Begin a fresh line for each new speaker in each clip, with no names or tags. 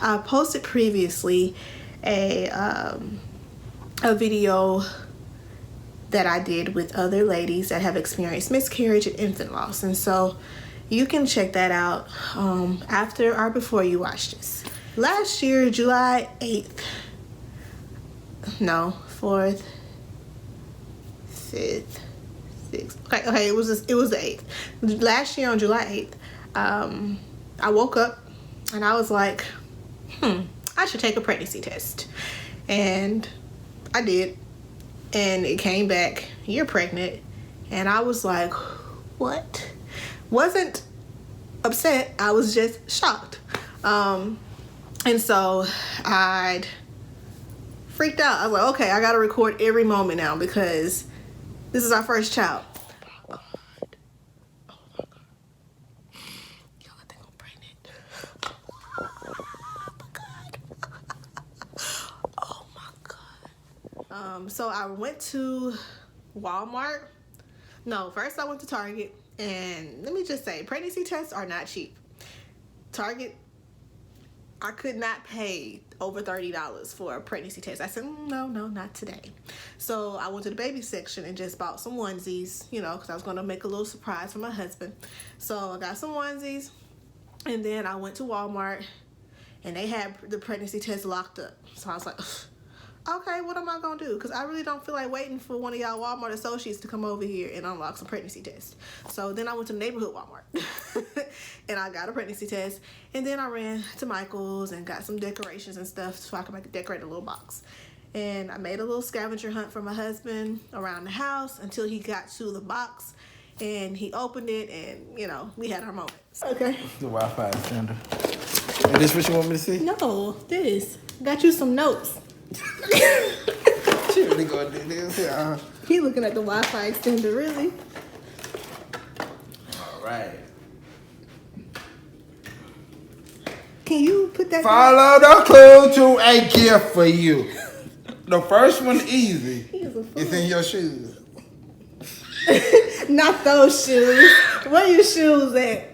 I posted previously a video that I did with other ladies that have experienced miscarriage and infant loss, and so you can check that out after or before you watch this. Last year, July 8th, no, 4th, 5th, 6th. Okay, it was the 8th. Last year on July 8th, I woke up and I was like, I should take a pregnancy test. And I did. And it came back, you're pregnant. And I was like, what? Wasn't upset, I was just shocked. And so I'd freaked out. I was like, okay, I gotta record every moment now because this is our first child. Oh my God. Yo, I think I'm pregnant. Oh my God. So I went to Walmart. No, first I went to Target. And let me just say, pregnancy tests are not cheap. Target, I could not pay over $30 for a pregnancy test. I said, no, not today. So I went to the baby section and just bought some onesies, you know, because I was going to make a little surprise for my husband. So I got some onesies, and then I went to Walmart, and they had the pregnancy test locked up. So I was like, okay, what am I going to do? Because I really don't feel like waiting for one of y'all Walmart associates to come over here and unlock some pregnancy tests. So then I went to the neighborhood Walmart and I got a pregnancy test. And then I ran to Michael's and got some decorations and stuff so I could decorate a little box. And I made a little scavenger hunt for my husband around the house until he got to the box. And he opened it and, you know, we had our moments. Okay.
The Wi-Fi extender. Is this what you want me to see?
No, this. Got you some notes.
She really gonna do this?
He looking at the Wi-Fi extender, really?
All right.
Can you put that
Follow the clue to a gift for you. The first one easy. It's in your shoes.
Not those shoes. Where are your shoes at?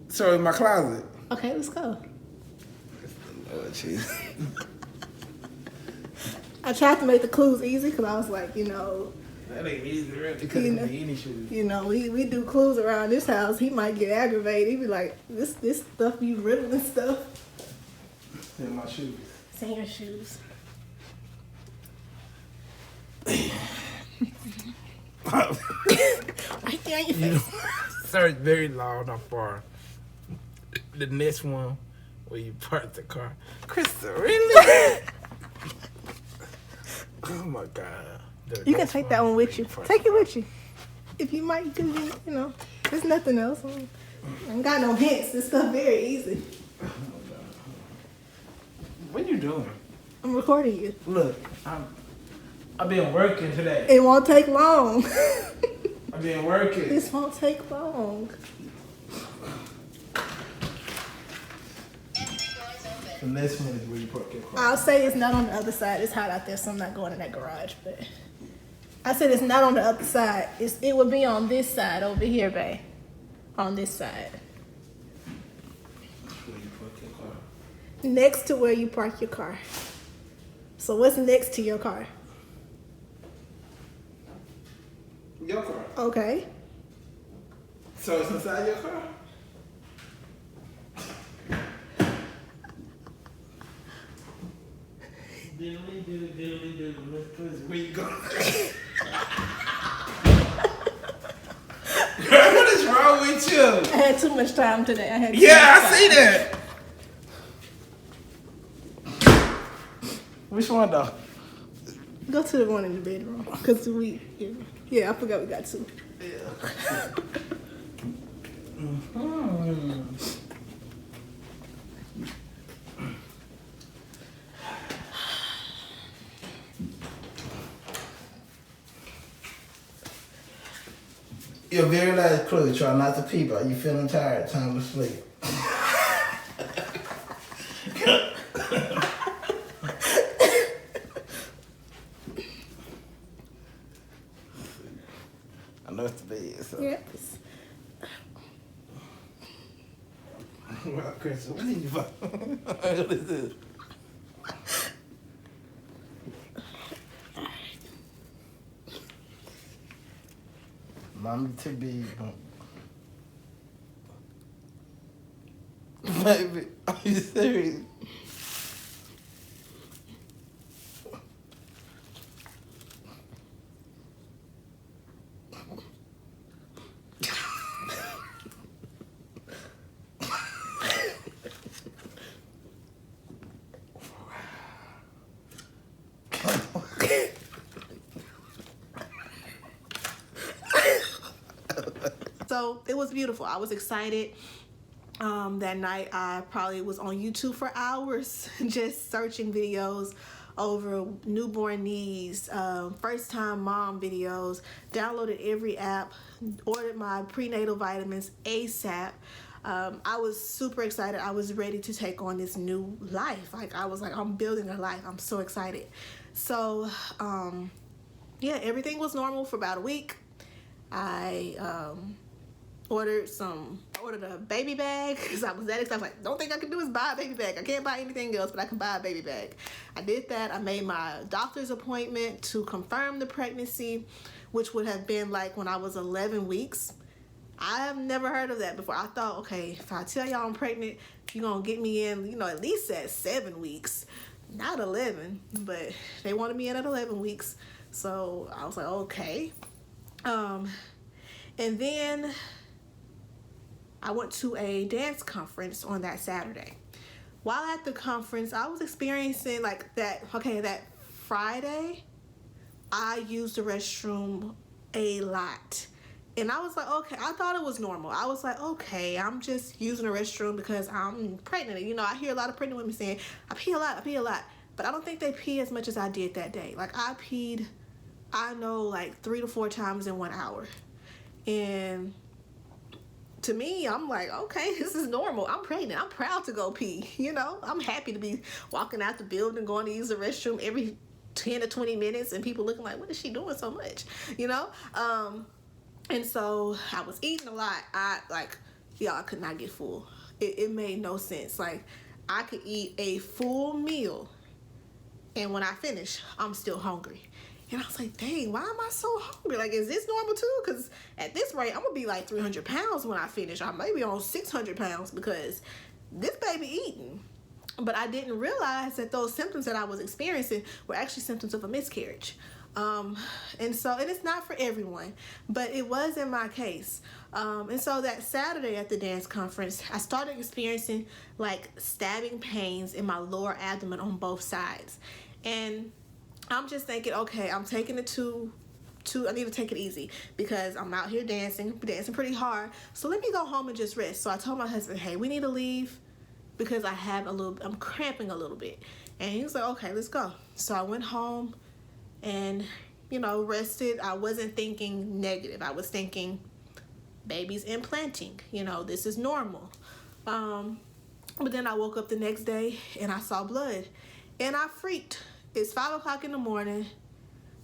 So in my closet.
Okay, let's go.
Lord Jesus.
I tried to make the clues easy because I was like, you know.
That ain't easy, really. It couldn't be any shoes.
You know, we do clues around this house. He might get aggravated. He'd be like, this stuff you riddle and stuff.
It's in my shoes.
It's in your shoes. Right there on your face.
Search very loud or far. The next one where you park the car. Krista, really? Oh my God.
You can take that one with you. Take it with you. If you might do it, you know. There's nothing else. I ain't got no hints. This stuff very easy.
Oh my God. What you doing?
I'm recording you.
Look, I've been working today.
It won't take long.
I've been working.
This won't take long.
The next one is where you park your car.
I'll say it's not on the other side. It's hot out there, so I'm not going in that garage. But I said it's not on the other side. It would be on this side over here, babe. On this side.
Where you park your car.
Next to where you park your car. So what's next to your car?
Your car.
Okay.
So it's inside your car? Where you going? Girl, what is wrong with you?
I had too much time today.
I see that. Which one though?
Go to the one in the bedroom. Because yeah, I forgot we got two.
Yeah. Your very last clue, try not to peep out. You feeling tired, time to sleep. I know it's the bed, so.
Yep.
Well, Crystal, what did you find? What is this? Mommy to be. Baby, are you serious?
So it was beautiful. I was excited. That night I probably was on YouTube for hours just searching videos over newborn needs, first time mom videos, downloaded every app, ordered my prenatal vitamins ASAP. I was super excited. I was ready to take on this new life. Like I was like, I'm building a life. I'm so excited. So yeah, everything was normal for about a week. I ordered a baby bag because I was that excited. I was like, don't think I can do is buy a baby bag. I can't buy anything else, but I can buy a baby bag. I did that. I made my doctor's appointment to confirm the pregnancy, which would have been like when I was 11 weeks. I have never heard of that before. I thought, okay, if I tell y'all I'm pregnant, you're going to get me in, at least at 7 weeks, not 11, but they wanted me in at 11 weeks. So I was like, okay. And then I went to a dance conference on that Saturday. While at the conference, I was experiencing that Friday, I used the restroom a lot. And I was like, okay, I thought it was normal. I was like, okay, I'm just using the restroom because I'm pregnant. I hear a lot of pregnant women saying, I pee a lot. But I don't think they pee as much as I did that day. Like I peed, I know 3 to 4 times in 1 hour. And to me, I'm like, okay, this is normal. I'm pregnant. I'm proud to go pee. I'm happy to be walking out the building, going to use the restroom every 10 to 20 minutes, and people looking like, what is she doing so much? And so I was eating a lot. I could not get full. It made no sense. Like I could eat a full meal, and when I finish, I'm still hungry. And I was like, dang, why am I so hungry? Like, is this normal too? Because at this rate, I'm going to be like 300 pounds when I finish. I may be on 600 pounds because this baby eating. But I didn't realize that those symptoms that I was experiencing were actually symptoms of a miscarriage. And it's not for everyone, but it was in my case. And so that Saturday at the dance conference, I started experiencing stabbing pains in my lower abdomen on both sides. And I'm just thinking, okay, I'm taking it I need to take it easy because I'm out here dancing pretty hard. So let me go home and just rest. So I told my husband, hey, we need to leave because I'm cramping a little bit. And he was like, okay, let's go. So I went home and, rested. I wasn't thinking negative. I was thinking baby's implanting, this is normal. But then I woke up the next day and I saw blood and I freaked. It's 5 o'clock in the morning.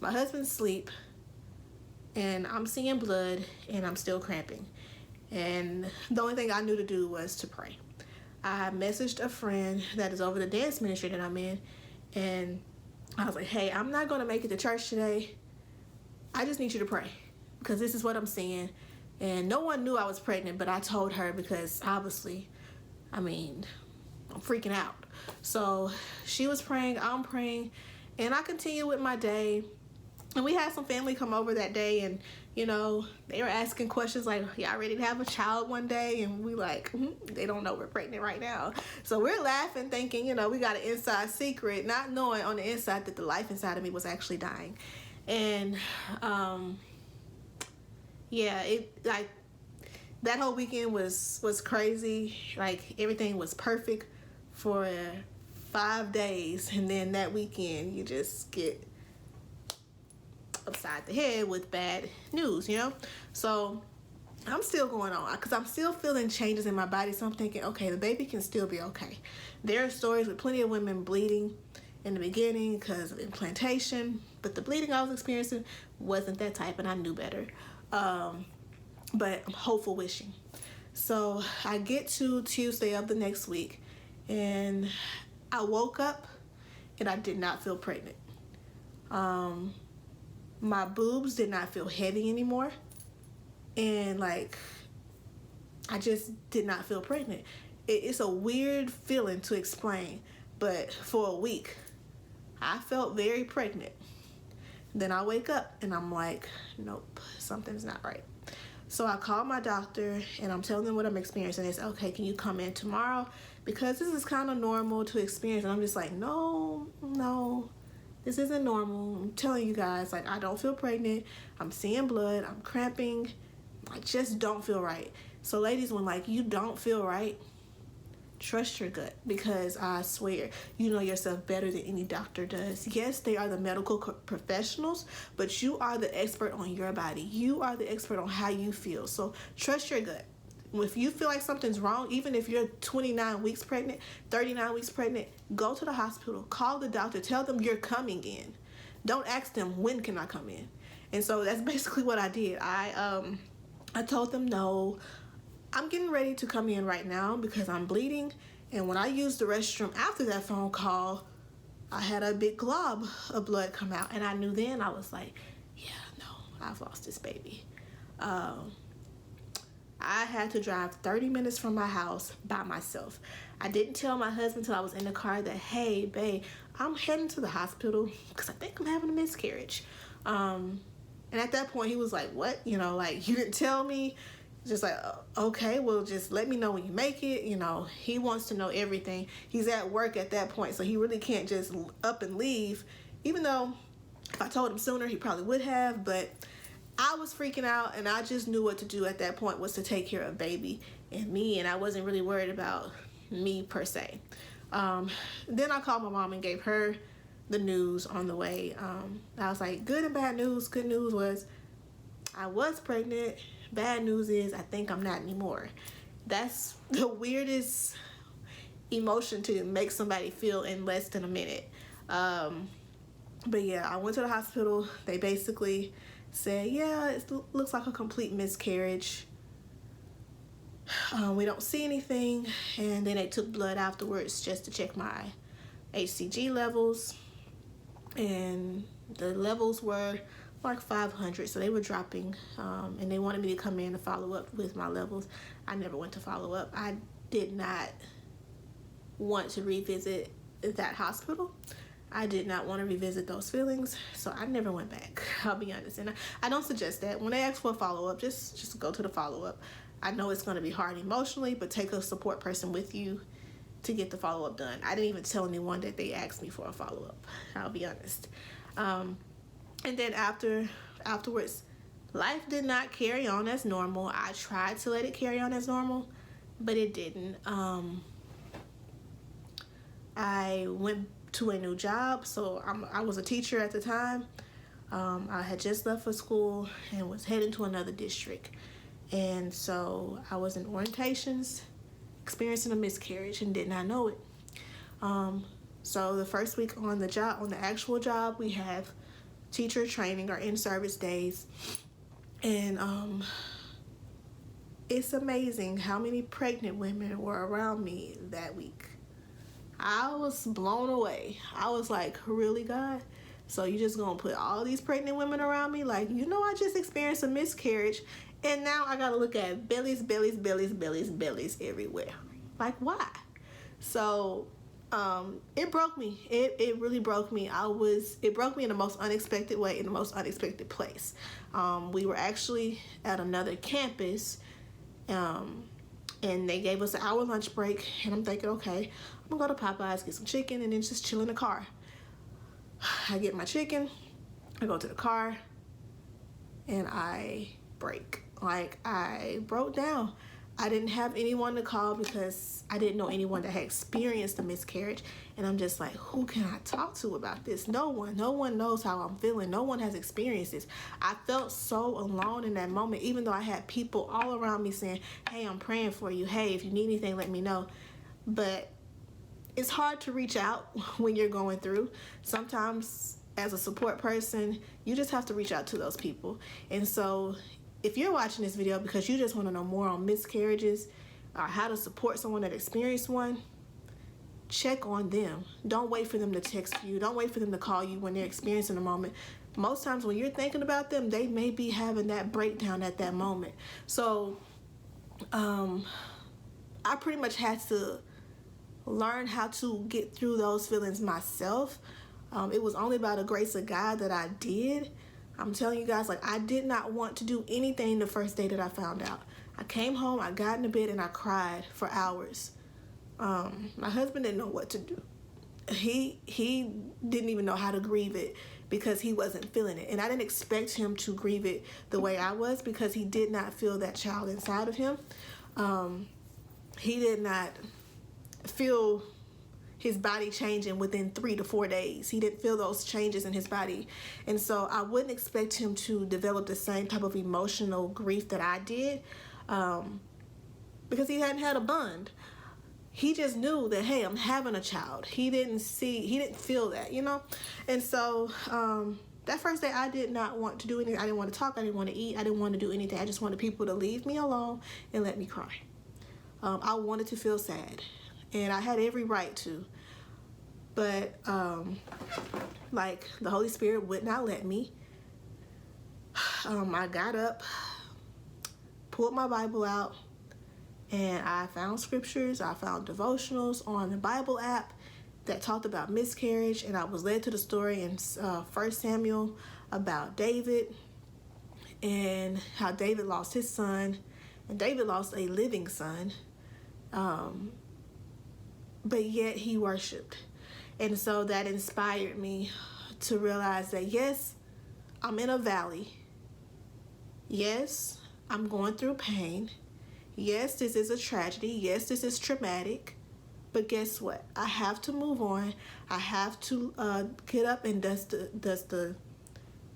My husband's asleep. And I'm seeing blood. And I'm still cramping. And the only thing I knew to do was to pray. I messaged a friend that is over the dance ministry that I'm in. And I was like, hey, I'm not going to make it to church today. I just need you to pray. Because this is what I'm seeing. And no one knew I was pregnant. But I told her because obviously, I'm freaking out. So she was praying, I'm praying, and I continued with my day. And we had some family come over that day, and they were asking questions like, y'all ready to have a child one day? And we they don't know we're pregnant right now. So we're laughing, thinking, we got an inside secret, not knowing on the inside that the life inside of me was actually dying. And that whole weekend was crazy. Everything was perfect for 5 days, and then that weekend you just get upside the head with bad news, So I'm still going on because I'm still feeling changes in my body. So I'm thinking, okay, the baby can still be okay. There are stories with plenty of women bleeding in the beginning because of implantation, but the bleeding I was experiencing wasn't that type, and I knew better. But I'm hopeful wishing. So I get to Tuesday of the next week, and I woke up and I did not feel pregnant. My boobs did not feel heavy anymore, and like I just did not feel pregnant. It's a weird feeling to explain, but for a week I felt very pregnant. Then I wake up and I'm like, nope, something's not right. So I called my doctor and I'm telling them what I'm experiencing. They said, okay, can you come in tomorrow? Because this is kind of normal to experience. And I'm just like, no, this isn't normal. I'm telling you guys, like, I don't feel pregnant. I'm seeing blood. I'm cramping. I just don't feel right. So ladies, when like you don't feel right, trust your gut, because I swear you know yourself better than any doctor does. Yes, they are the medical professionals, but you are the expert on your body. You are the expert on how you feel. So trust your gut. If you feel like something's wrong, even if you're 29 weeks pregnant, 39 weeks pregnant, go to the hospital, call the doctor, tell them you're coming in. Don't ask them, when can I come in? And so that's basically what I did. I told them, no, I'm getting ready to come in right now because I'm bleeding. And when I used the restroom after that phone call, I had a big glob of blood come out. And I knew then, I was like, yeah, no, I've lost this baby. I had to drive 30 minutes from my house by myself. I didn't tell my husband until I was in the car that, hey, babe, I'm heading to the hospital because I think I'm having a miscarriage. And at that point, he was like, what? You know, like, you didn't tell me? Just like, okay, well, just let me know when you make it. You know, he wants to know everything. He's at work at that point, so he really can't just up and leave. Even though if I told him sooner, he probably would have. But I was freaking out, and I just knew what to do at that point was to take care of baby and me, and I wasn't really worried about me per se. Then I called my mom and gave her the news on the way. I was like, good and bad news. Good news was I was pregnant. Bad news is I think I'm not anymore. That's the weirdest emotion to make somebody feel in less than a minute. But yeah, I went to the hospital. They basically said, yeah, it looks like a complete miscarriage. We don't see anything. And then they took blood afterwards just to check my HCG levels. And the levels were like 500, so they were dropping, and they wanted me to come in to follow up with my levels. I never went to follow up. I did not want to revisit that hospital. I did not want to revisit those feelings, so I never went back. I'll be honest, and I don't suggest that. When they ask for a follow-up, just go to the follow-up. I know it's going to be hard emotionally, but take a support person with you to get the follow-up done. I didn't even tell anyone that they asked me for a follow-up. I'll be honest. And then afterwards, life did not carry on as normal. I tried to let it carry on as normal, but it didn't. I went to a new job, so I was a teacher at the time. I had just left for school and was heading to another district. And so I was in orientations, experiencing a miscarriage, and did not know it. So the first week on the actual job, we have teacher training or in-service days, and it's amazing how many pregnant women were around me that week. I was blown away. I was like, really, God? So you just gonna put all these pregnant women around me? Like, you know, I just experienced a miscarriage, and now I gotta look at bellies everywhere. Like, why? So it broke me. It really broke me. It broke me in the most unexpected way, in the most unexpected place. We were actually at another campus, and they gave us an hour lunch break, and I'm thinking, okay, I'm gonna go to Popeyes, get some chicken, and then just chill in the car. I get my chicken, I go to the car, and I break. Like, I broke down. I didn't have anyone to call because I didn't know anyone that had experienced a miscarriage. And I'm just like, who can I talk to about this? No one knows how I'm feeling. No one has experienced this. I felt so alone in that moment, even though I had people all around me saying, hey, I'm praying for you. Hey, if you need anything, let me know. But it's hard to reach out when you're going through. Sometimes as a support person, you just have to reach out to those people. And so if you're watching this video because you just want to know more on miscarriages or how to support someone that experienced one, check on them. Don't wait for them to text you. Don't wait for them to call you when they're experiencing a moment. Most times when you're thinking about them, they may be having that breakdown at that moment. So I pretty much had to learn how to get through those feelings myself. It was only by the grace of God that I did. I'm telling you guys, like, I did not want to do anything the first day that I found out. I came home, I got into bed, and I cried for hours. My husband didn't know what to do. He didn't even know how to grieve it because he wasn't feeling it. And I didn't expect him to grieve it the way I was because he did not feel that child inside of him. He did not feel his body changing within 3 to 4 days. He didn't feel those changes in his body. And so I wouldn't expect him to develop the same type of emotional grief that I did because he hadn't had a bond. He just knew that, hey, I'm having a child. He didn't feel that, you know? And so that first day I did not want to do anything. I didn't want to talk. I didn't want to eat. I didn't want to do anything. I just wanted people to leave me alone and let me cry. I wanted to feel sad. And I had every right to. But, like, the Holy Spirit would not let me. I got up, pulled my Bible out, and I found scriptures. I found devotionals on the Bible app that talked about miscarriage. And I was led to the story in 1 Samuel about David and how David lost his son. And David lost a living son. But yet he worshiped. And so that inspired me to realize that, yes, I'm in a valley. Yes, I'm going through pain. Yes, this is a tragedy. Yes, this is traumatic. But guess what? I have to move on. I have to get up and dust the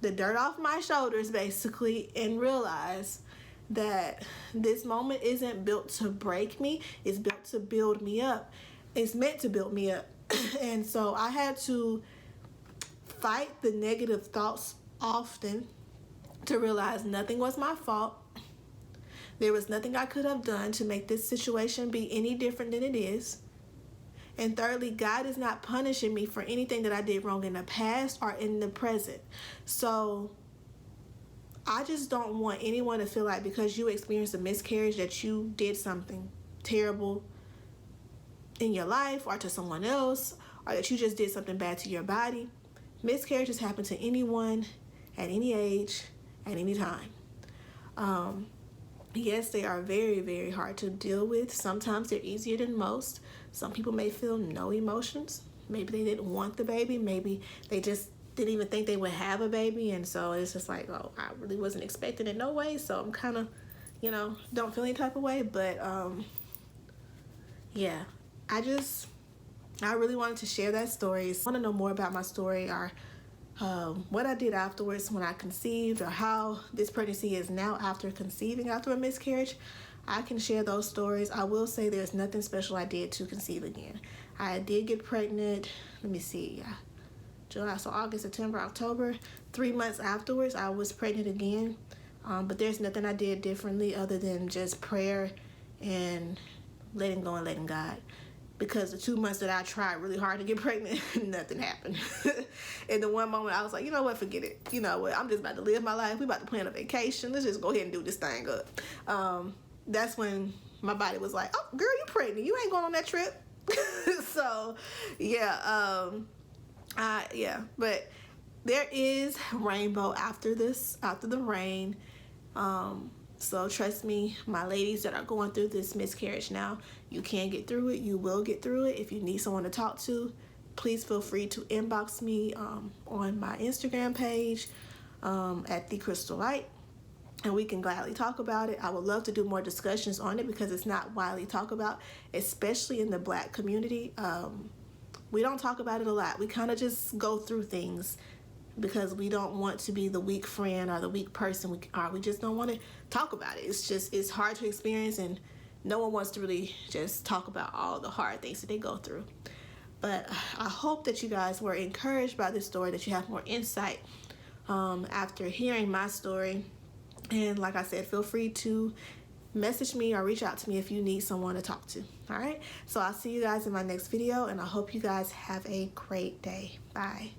dirt off my shoulders, basically, and realize that this moment isn't built to break me. It's built to build me up. It's meant to build me up. And so I had to fight the negative thoughts often to realize nothing was my fault. There was nothing I could have done to make this situation be any different than it is. And thirdly, God is not punishing me for anything that I did wrong in the past or in the present. So I just don't want anyone to feel like because you experienced a miscarriage that you did something terrible in your life or to someone else, or that you just did something bad to your body. Miscarriages happen to anyone at any age, at any time. Yes, they are very, very hard to deal with. Sometimes they're easier than most. Some people may feel no emotions. Maybe they didn't want the baby. Maybe they just didn't even think they would have a baby. And so it's just like, oh, I really wasn't expecting it no way. So I'm kind of, don't feel any type of way. But, yeah. I really wanted to share that story. Want to know more about my story or what I did afterwards when I conceived, or how this pregnancy is now after conceiving after a miscarriage, I can share those stories. I will say there's nothing special I did to conceive again. I did get pregnant, let me see, July, so August, September, October. 3 months afterwards, I was pregnant again. But there's nothing I did differently other than just prayer and letting go and letting God. Because the 2 months that I tried really hard to get pregnant, nothing happened. In the one moment, I was like, you know what, forget it. You know what, I'm just about to live my life. We about to plan a vacation. Let's just go ahead and do this thing up. That's when my body was like, oh, girl, you pregnant. You ain't going on that trip. So, yeah. But there is rainbow after this, after the rain. So trust me, my ladies that are going through this miscarriage now, you can get through it. You will get through it. If you need someone to talk to, please feel free to inbox me on my Instagram page at The Crystal Light, and we can gladly talk about it. I would love to do more discussions on it because it's not widely talked about, especially in the Black community. We don't talk about it a lot. We kind of just go through things because we don't want to be the weak friend or the weak person. We just don't want to talk about it. It's hard to experience, and no one wants to really just talk about all the hard things that they go through. But I hope that you guys were encouraged by this story, that you have more insight after hearing my story. And like I said, feel free to message me or reach out to me if you need someone to talk to. All right, so I'll see you guys in my next video, and I hope you guys have a great day. Bye.